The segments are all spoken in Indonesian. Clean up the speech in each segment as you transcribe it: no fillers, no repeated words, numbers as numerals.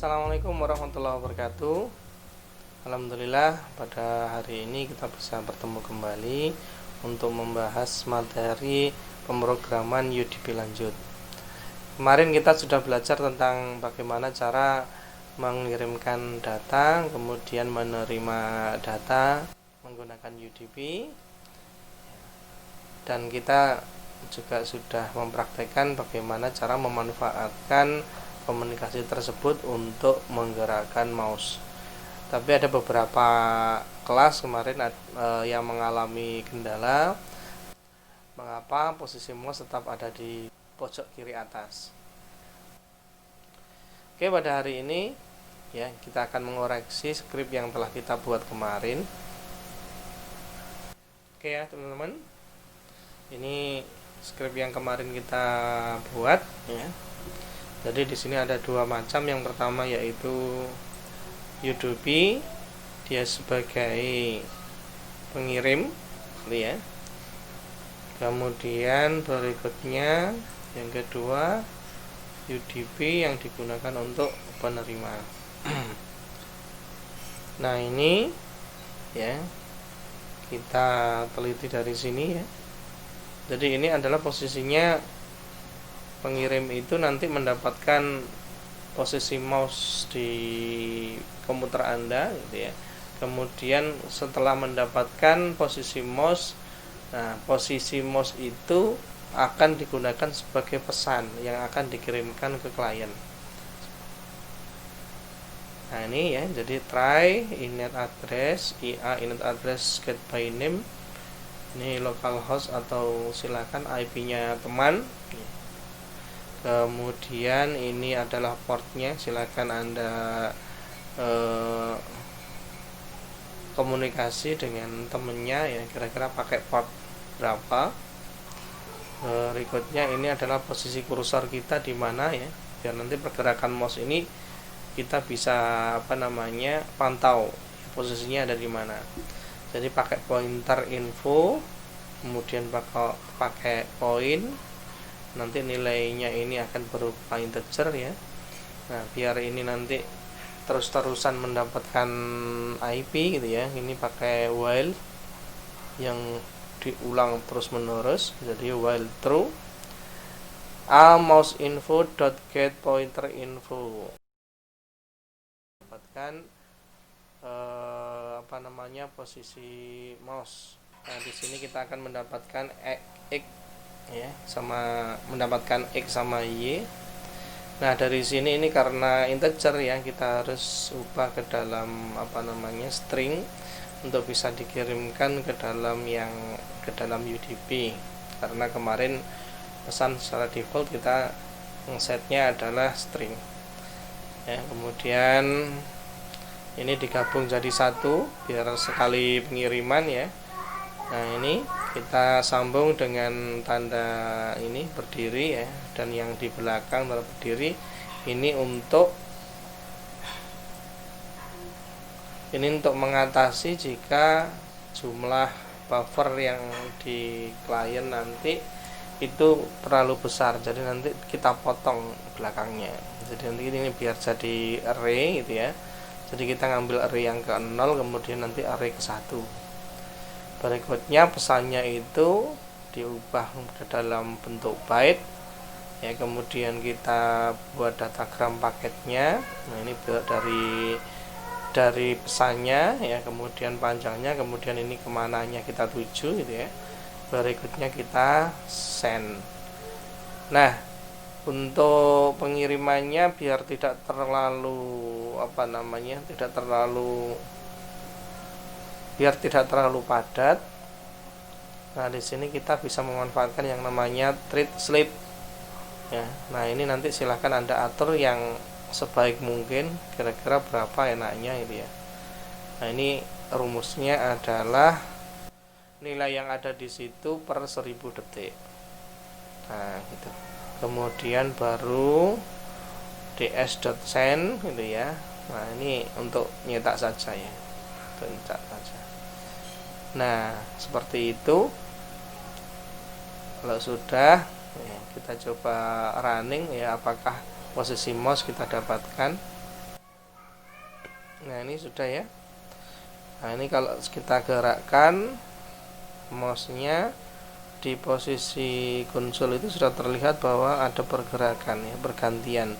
Assalamualaikum warahmatullahi wabarakatuh. Alhamdulillah pada hari ini kita bisa bertemu kembali untuk membahas materi pemrograman UDP lanjut. Kemarin kita sudah belajar tentang bagaimana cara mengirimkan data, kemudian menerima data menggunakan UDP, dan kita juga sudah mempraktekkan bagaimana cara memanfaatkan komunikasi tersebut untuk menggerakkan mouse. Tapi ada beberapa kelas kemarin yang mengalami kendala. Mengapa posisi mouse tetap ada di pojok kiri atas? Oke, pada hari ini ya kita akan mengoreksi skrip yang telah kita buat kemarin. Oke ya teman-teman, ini skrip yang kemarin kita buat ya. Jadi di sini ada dua macam. Yang pertama yaitu UDP, dia sebagai pengirim, ya. Kemudian berikutnya yang kedua UDP yang digunakan untuk penerima. Nah ini ya kita teliti dari sini ya. Jadi ini adalah posisinya. Pengirim itu nanti mendapatkan posisi mouse di komputer Anda gitu ya. Kemudian setelah mendapatkan posisi mouse, nah posisi mouse itu akan digunakan sebagai pesan yang akan dikirimkan ke klien. Nah ini ya, jadi try init address, IA init address get by name. Ini localhost atau silakan IP-nya teman. Kemudian ini adalah portnya, silakan Anda komunikasi dengan temennya ya, kira-kira pakai port berapa. Berikutnya ini adalah posisi kursor kita di mana ya, biar nanti pergerakan mouse ini kita bisa pantau posisinya ada di mana. Jadi pakai pointer info, kemudian pakai point. Nanti nilainya ini akan berupa integer ya. Nah biar ini nanti terus-terusan mendapatkan IP gitu ya. Ini pakai while yang diulang terus menerus. Jadi while true a mouse info dot get pointer info. Dapatkan posisi mouse. Nah di sini kita akan mendapatkan x ya, sama mendapatkan X sama Y. Nah dari sini ini karena integer ya, kita harus ubah ke dalam string untuk bisa dikirimkan ke dalam UDP. Karena kemarin pesan secara default kita setnya adalah string ya. Kemudian ini digabung jadi satu biar sekali pengiriman ya. Nah ini kita sambung dengan tanda ini berdiri ya, dan yang di belakang tanda berdiri ini untuk mengatasi jika jumlah buffer yang di klien nanti itu terlalu besar, jadi nanti kita potong belakangnya. Jadi nanti ini biar jadi array gitu ya. Jadi kita ngambil array yang ke 0, kemudian nanti array ke 1. Berikutnya pesannya itu diubah ke dalam bentuk byte ya, kemudian kita buat datagram paketnya. Nah ini dari pesannya ya, kemudian panjangnya, kemudian ini kemananya kita tuju gitu ya. Berikutnya kita send. Nah untuk pengirimannya biar tidak terlalu terlalu padat. Nah, di sini kita bisa memanfaatkan yang namanya thread sleep. Ya. Nah, ini nanti silahkan Anda atur yang sebaik mungkin, kira-kira berapa enaknya itu ya. Nah, ini rumusnya adalah nilai yang ada di situ per 1000 detik. Nah, gitu. Kemudian baru ds.send gitu ya. Nah, ini untuk nyetak saja ya. Untuk nyetak saja. Nah seperti itu. Kalau sudah ya, kita coba running ya, apakah posisi mouse kita dapatkan. Nah, ini sudah ya. Nah, ini kalau kita gerakkan mouse-nya di posisi konsol itu sudah terlihat bahwa ada pergerakan ya, pergantian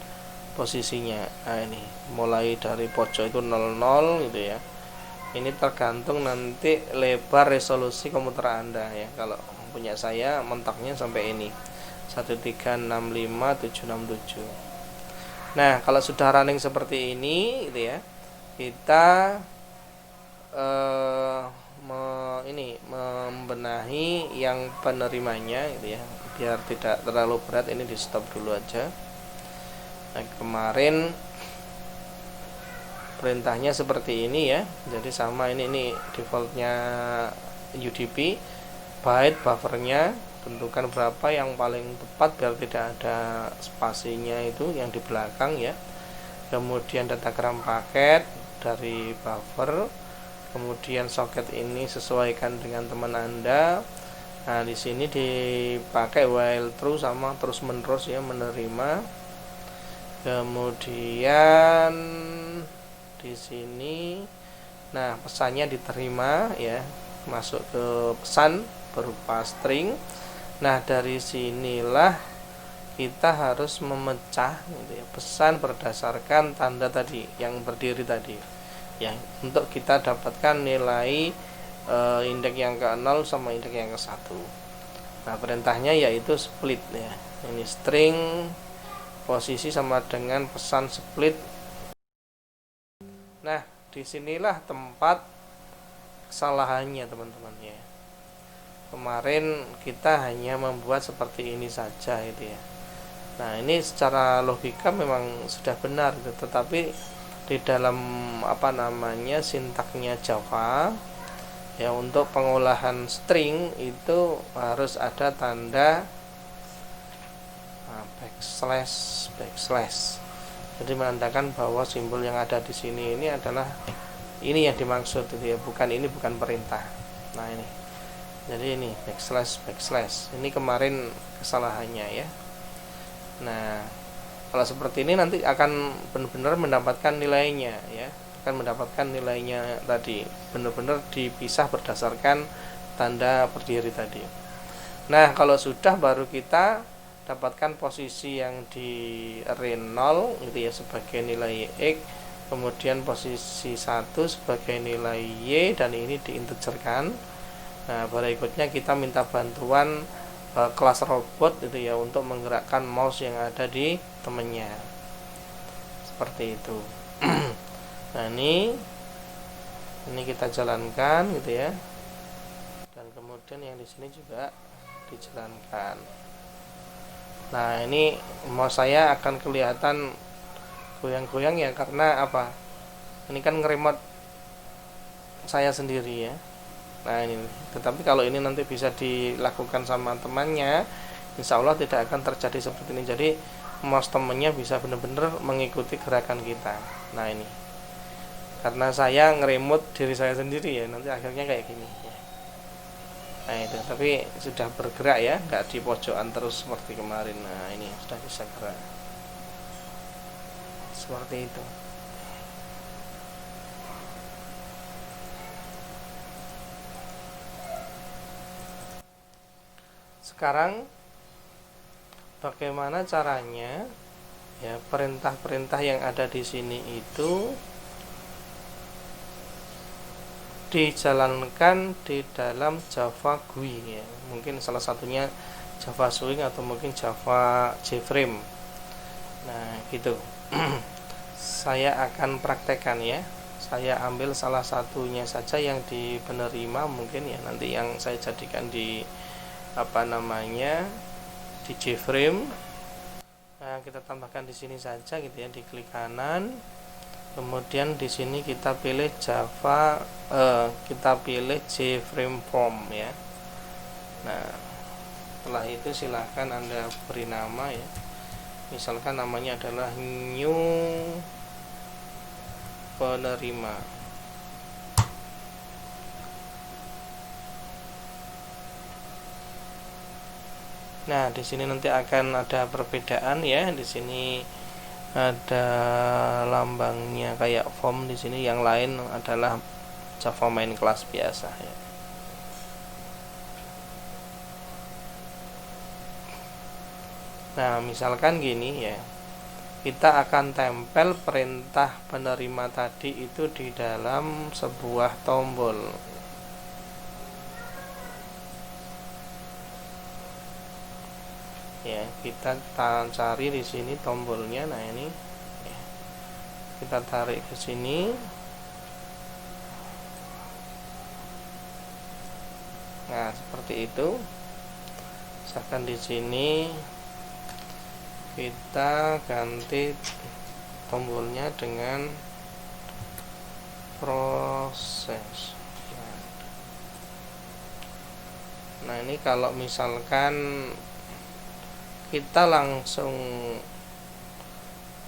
posisinya. Nah, ini mulai dari pojok itu 00 gitu ya. Ini tergantung nanti lebar resolusi komputer Anda ya. Kalau punya saya mentoknya sampai ini 1365767. Nah, kalau sudah running seperti ini gitu ya, kita membenahi yang penerimanya gitu ya, biar tidak terlalu berat. Ini di stop dulu aja. Nah, kemarin perintahnya seperti ini ya, jadi sama ini defaultnya UDP, byte buffernya tentukan berapa yang paling tepat biar tidak ada spasinya itu yang di belakang ya. Kemudian datagram paket dari buffer, kemudian soket ini sesuaikan dengan teman Anda. Nah, di sini dipakai while true sama terus menerus ya, menerima. Kemudian di sini nah pesannya diterima ya, masuk ke pesan berupa string. Nah, dari sinilah kita harus memecah gitu ya, pesan berdasarkan tanda tadi yang berdiri tadi ya, untuk kita dapatkan nilai indeks yang ke 0 sama indeks yang ke 1. Nah, perintahnya yaitu split ya. Ini string posisi sama dengan pesan split. Nah, disinilah tempat kesalahannya teman-teman ya. Kemarin kita hanya membuat seperti ini saja itu ya. Nah, ini secara logika memang sudah benar gitu, tetapi di dalam sintaknya Java ya, untuk pengolahan string itu harus ada tanda backslash. Jadi menandakan bahwa simbol yang ada di sini ini adalah ini yang dimaksud itu ya, bukan perintah. Nah, ini. Jadi ini backslash. Ini kemarin kesalahannya ya. Nah, kalau seperti ini nanti akan benar-benar mendapatkan nilainya ya. Akan mendapatkan nilainya tadi benar-benar dipisah berdasarkan tanda berdiri tadi. Nah, kalau sudah baru kita dapatkan posisi yang di array 0 itu ya sebagai nilai X, kemudian posisi 1 sebagai nilai Y, dan ini diintegerkan. Nah, berikutnya kita minta bantuan kelas robot itu ya untuk menggerakkan mouse yang ada di temennya. Seperti itu. Nah, ini kita jalankan gitu ya. Dan kemudian yang di sini juga dijalankan. Nah, ini mouse saya akan kelihatan goyang-goyang ya, karena apa? Ini kan nge-remote saya sendiri ya. Nah, ini. Tetapi kalau ini nanti bisa dilakukan sama temannya, insya Allah tidak akan terjadi seperti ini. Jadi mouse temannya bisa benar-benar mengikuti gerakan kita. Nah, ini karena saya nge-remote diri saya sendiri ya, nanti akhirnya kayak gini ya. Nah, itu, tapi sudah bergerak ya, nggak di pojokan terus seperti kemarin. Nah, ini sudah bisa gerak seperti itu. Sekarang bagaimana caranya ya, perintah-perintah yang ada di sini itu dijalankan di dalam Java GUI ya. Mungkin salah satunya Java Swing atau mungkin Java JFrame. Nah, gitu. Saya akan praktekkan ya. Saya ambil salah satunya saja yang di penerima mungkin ya, nanti yang saya jadikan di di JFrame. Nah, kita tambahkan di sini saja gitu ya, di klik kanan. Kemudian di sini kita pilih kita pilih JFrame form ya. Nah, setelah itu silahkan Anda beri nama ya. Misalkan namanya adalah new penerima. Nah, di sini nanti akan ada perbedaan ya. Di sini ada lambangnya kayak form di sini, yang lain adalah Java main class biasa ya. Nah, misalkan gini ya. Kita akan tempel perintah penerima tadi itu di dalam sebuah tombol. Ya, kita cari di sini tombolnya. Nah, ini ya, kita tarik ke sini. Nah, seperti itu. Misalkan di sini kita ganti tombolnya dengan proses. Nah, ini kalau misalkan kita langsung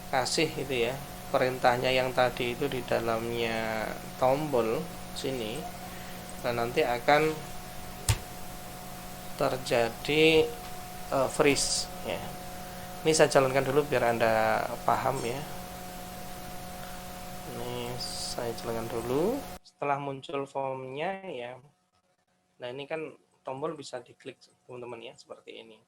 kasih itu ya perintahnya yang tadi itu di dalamnya tombol sini, dan nanti akan terjadi freeze ya. Ini saya jalankan dulu biar Anda paham ya. Ini saya jalankan dulu. Setelah muncul formnya ya. Nah, ini kan tombol bisa diklik teman-teman ya, seperti ini.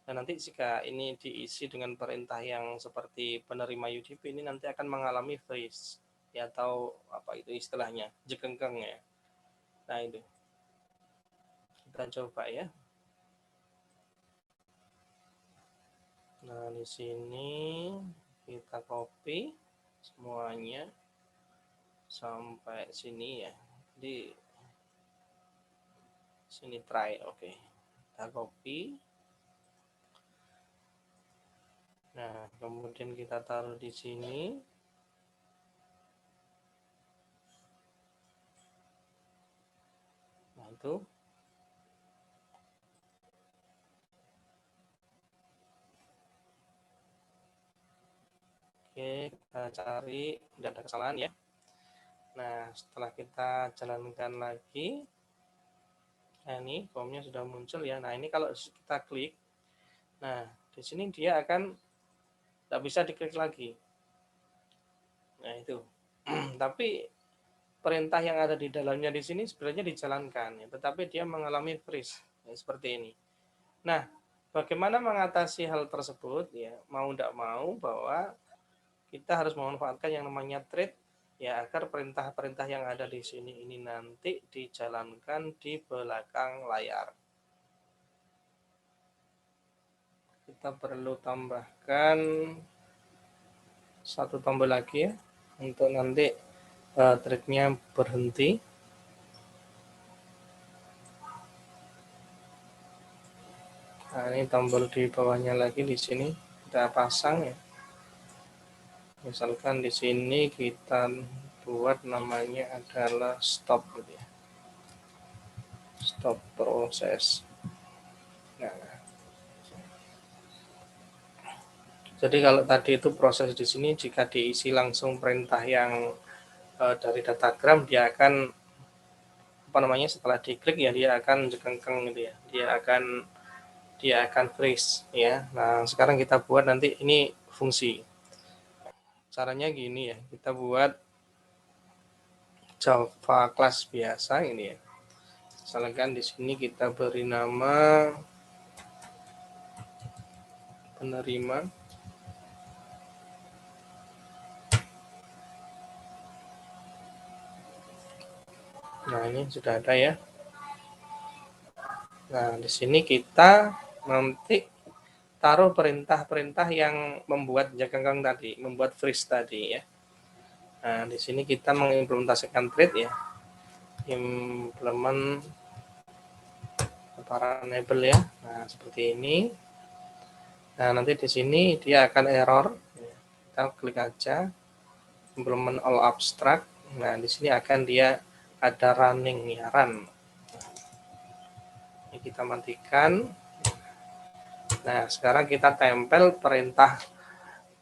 Dan nanti jika ini diisi dengan perintah yang seperti penerima UDP, ini nanti akan mengalami freeze ya, atau apa itu istilahnya, jegengkeng ya. Nah, itu kita coba ya. Nah, di sini kita copy semuanya sampai sini ya. Di sini try, oke. Kita copy. Nah, kemudian kita taruh di sini. Nah, itu. Oke, kita cari, tidak ada kesalahan ya. Nah, setelah kita jalankan lagi, nah ini formnya sudah muncul ya. Nah, ini kalau kita klik, nah di sini dia akan tidak bisa diklik lagi. Nah, itu. Tapi perintah yang ada di dalamnya di sini sebenarnya dijalankan ya, tetapi dia mengalami freeze ya, seperti ini. Nah, bagaimana mengatasi hal tersebut ya? Mau tidak mau bahwa kita harus memanfaatkan yang namanya thread ya, agar perintah-perintah yang ada di sini ini nanti dijalankan di belakang layar. Kita perlu tambahkan satu tombol lagi ya, untuk nanti threadnya berhenti. Nah, ini tombol di bawahnya lagi di sini kita pasang ya. Misalkan di sini kita buat namanya adalah stop gitu ya. Stop proses. Nah, jadi kalau tadi itu proses di sini jika diisi langsung perintah yang dari datagram, dia akan apa namanya, setelah diklik ya dia akan jegengkeng gitu ya. Dia akan freeze ya. Nah, sekarang kita buat nanti ini fungsi. Caranya gini ya, kita buat Java class biasa ini ya. Misalkan di sini kita beri nama penerima. Nah, ini sudah ada ya. Nah, di sini kita nanti taruh perintah-perintah yang membuat jegengkeng tadi, membuat freeze tadi ya. Nah, di sini kita mengimplementasikan thread ya. Implement variable ya. Nah, seperti ini. Nah, nanti di sini dia akan error. Kita klik aja implement all abstract. Nah, di sini akan dia ada running ya, run. Ini kita matikan. Nah, sekarang kita tempel perintah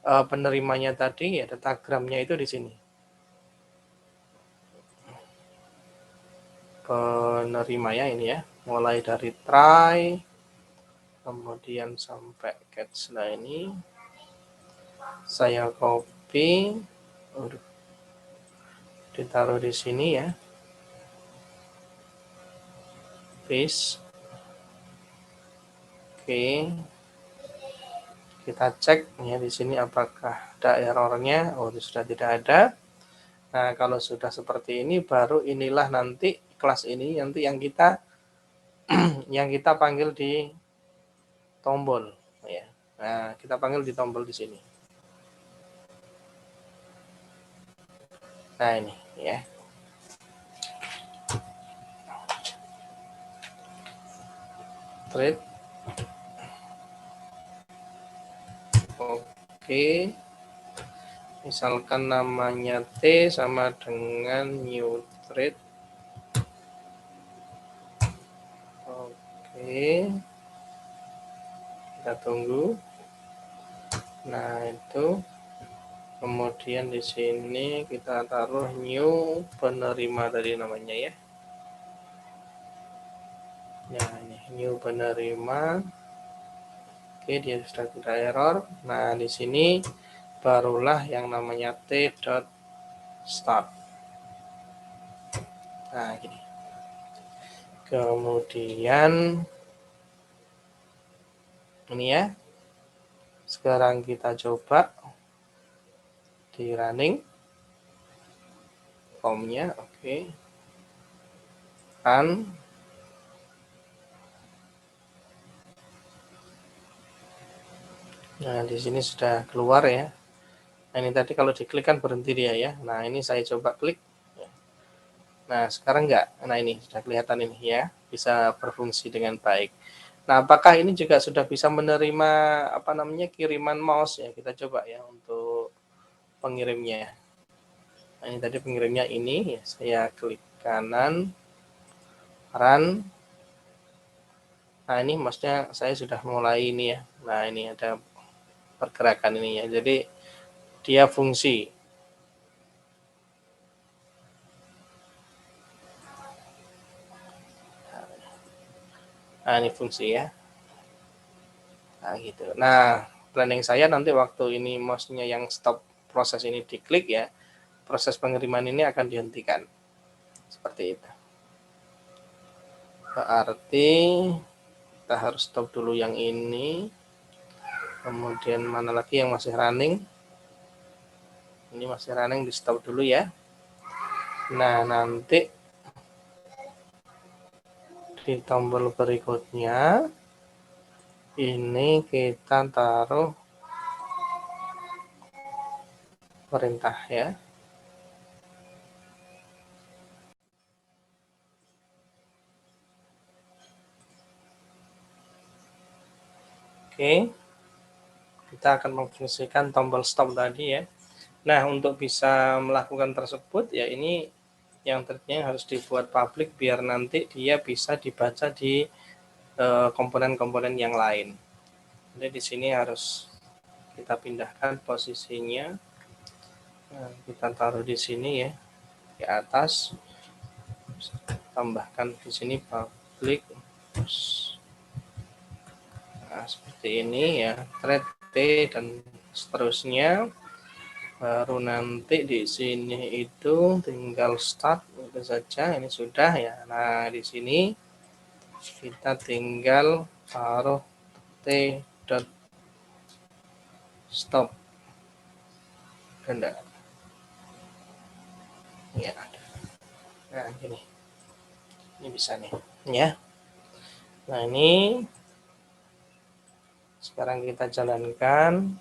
penerimanya tadi ya, datagramnya itu di sini. Penerimanya ini ya, mulai dari try, kemudian sampai catch. Nah, ini Saya copy, ditaruh di sini ya, paste. Oke, kita cek ya di sini apakah ada errornya. Oh, sudah tidak ada. Nah, kalau sudah seperti ini, baru inilah nanti kelas ini nanti yang kita yang kita panggil di tombol ya. Nah, kita panggil di tombol di sini. Nah, ini ya. Trade. Oke. Misalkan namanya T sama dengan new trade. Oke. Kita tunggu. Nah, itu. Kemudian di sini kita taruh new penerima tadi namanya ya. Nah, ini new penerima. Oke, dia sudah tidak error. Nah, di sini barulah yang namanya t.start. Nah, gini. Kemudian ini ya. Sekarang kita coba di running formnya, oke. Run. Nah, di sini sudah keluar ya. Nah, ini tadi kalau diklik kan berhenti dia ya. Nah, ini saya coba klik. Nah, sekarang enggak. Nah, ini sudah kelihatan ini ya. Bisa berfungsi dengan baik. Nah, apakah ini juga sudah bisa menerima apa namanya kiriman mouse ya? Kita coba ya untuk pengirimnya. Nah, ini tadi pengirimnya ini ya. Saya klik kanan, run. Nah, ini mouse-nya saya sudah mulai ini ya. Nah, ini ada pergerakan ini ya. Jadi dia fungsi. Nah, ini fungsi ya. Nah, gitu. Nah, planning saya nanti waktu ini mouse-nya yang stop proses ini diklik ya, proses pengiriman ini akan dihentikan. Seperti itu. Berarti kita harus stop dulu yang ini. Kemudian mana lagi yang masih running? Ini masih running, di stop dulu ya. Nah, nanti di tombol berikutnya ini kita taruh perintah ya. Oke. Kita akan memfungsikan tombol stop tadi ya. Nah, untuk bisa melakukan tersebut ya ini yang ternyata harus dibuat public biar nanti dia bisa dibaca di komponen-komponen yang lain. Jadi di sini harus kita pindahkan posisinya. Nah, kita taruh di sini ya, di atas. Tambahkan di sini public. Nah, seperti ini ya, thread T dan seterusnya. Baru nanti di sini itu tinggal start itu saja. Ini sudah ya. Nah, di sini kita tinggal taruh t dot stop ganda ya. Nah, ini bisa nih ya. Nah, ini sekarang kita jalankan.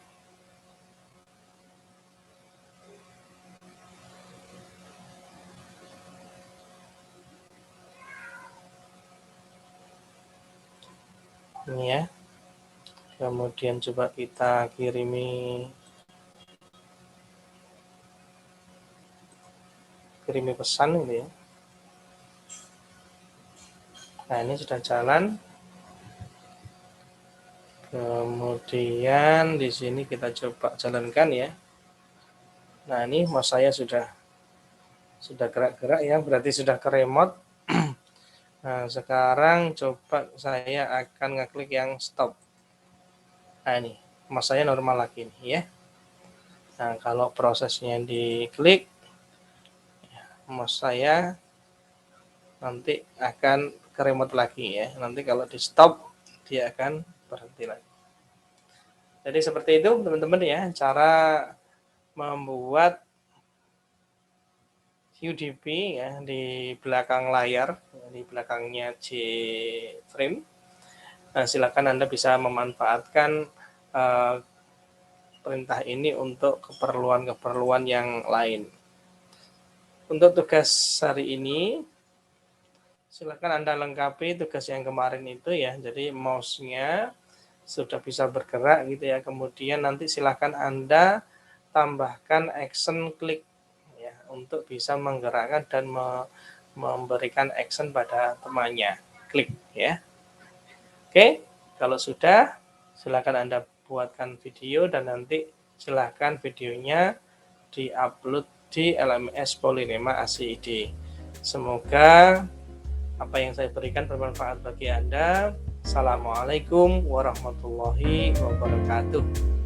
Ini ya. Kemudian coba kita kirimi pesan ini ya. Nah, ini sudah jalan. Kemudian di sini kita coba jalankan ya. Nah, ini mouse saya sudah gerak-gerak ya, berarti sudah ke remote. Nah, sekarang coba saya akan ngeklik yang stop. Nah, ini mouse saya normal lagi nih ya. Nah, kalau prosesnya diklik, mouse saya nanti akan ke remote lagi ya. Nanti kalau di stop, dia akan berhenti lagi. Jadi seperti itu teman-teman ya, cara membuat UDP ya di belakang layar, di belakangnya J-Frame. Nah, silakan Anda bisa memanfaatkan perintah ini untuk keperluan-keperluan yang lain. Untuk tugas hari ini, silakan Anda lengkapi tugas yang kemarin itu ya. Jadi mouse-nya sudah bisa bergerak gitu ya. Kemudian nanti silakan Anda tambahkan action klik ya untuk bisa menggerakkan dan memberikan action pada temannya. Klik ya. Oke, kalau sudah silakan Anda buatkan video dan nanti silakan videonya di-upload di LMS Polinema ACID. Semoga apa yang saya berikan bermanfaat bagi Anda. Assalamualaikum warahmatullahi wabarakatuh.